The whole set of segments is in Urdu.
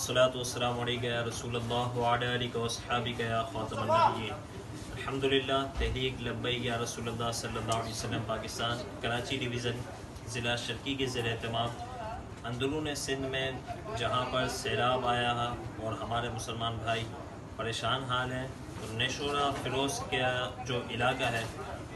والصلاة والسلام علیکہ یا رسول اللہ وعلی آلہ وصحبہ یا خاتم النبیین۔ الحمدللہ تحریک لبیک یا رسول اللہ صلی اللہ علیہ وسلم پاکستان کراچی ڈویژن ضلع شرقی کے زیر اہتمام اندرون سندھ میں جہاں پر سیلاب آیا ہے اور ہمارے مسلمان بھائی پریشان حال ہیں، اور نیشورہ فیروز کا جو علاقہ ہے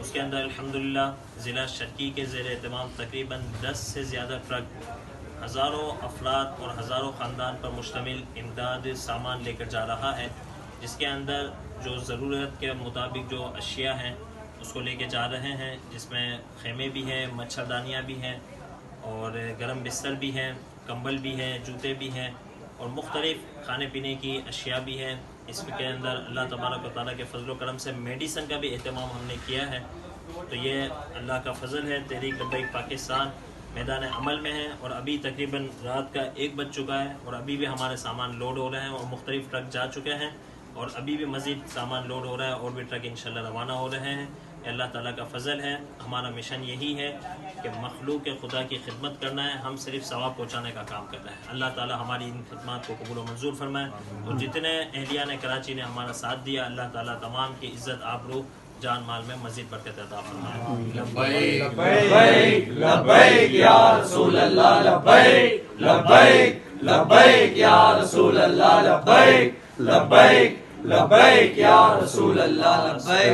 اس کے اندر الحمدللہ ضلع شرقی کے زیر اہتمام تقریباً 10 سے زیادہ ٹرک ہزاروں افراد اور ہزاروں خاندان پر مشتمل امداد سامان لے کر جا رہا ہے، جس کے اندر جو ضرورت کے مطابق جو اشیاء ہیں اس کو لے کے جا رہے ہیں، جس میں خیمے بھی ہیں، مچھردانیاں بھی ہیں اور گرم بستر بھی ہیں، کمبل بھی ہیں، جوتے بھی ہیں اور مختلف کھانے پینے کی اشیاء بھی ہیں۔ اس کے اندر اللہ تبارک و تعالیٰ کے فضل و کرم سے میڈیسن کا بھی اہتمام ہم نے کیا ہے، تو یہ اللہ کا فضل ہے۔ تحریک لبیک پاکستان میدان عمل میں ہے اور ابھی تقریباً رات کا 1 بج چکا ہے اور ابھی بھی ہمارے سامان لوڈ ہو رہے ہیں اور مختلف ٹرک جا چکے ہیں اور ابھی بھی مزید سامان لوڈ ہو رہا ہے اور بھی ٹرک انشاءاللہ روانہ ہو رہے ہیں۔ یہ اللہ تعالیٰ کا فضل ہے۔ ہمارا مشن یہی ہے کہ مخلوق خدا کی خدمت کرنا ہے، ہم صرف ثواب پہنچانے کا کام کرنا ہے۔ اللہ تعالیٰ ہماری ان خدمات کو قبول و منظور فرمائے، اور جتنے اہلیان کراچی نے ہمارا ساتھ دیا اللہ تعالیٰ تمام کی عزت آبرو جان مال میں مزید برکت عطا فرمائے۔ لبیک لبیک لبیک یا رسول اللہ، لبیک لبیک لبیک یا رسول اللہ، لبیک لبیک لبیک یا رسول اللہ، لبیک۔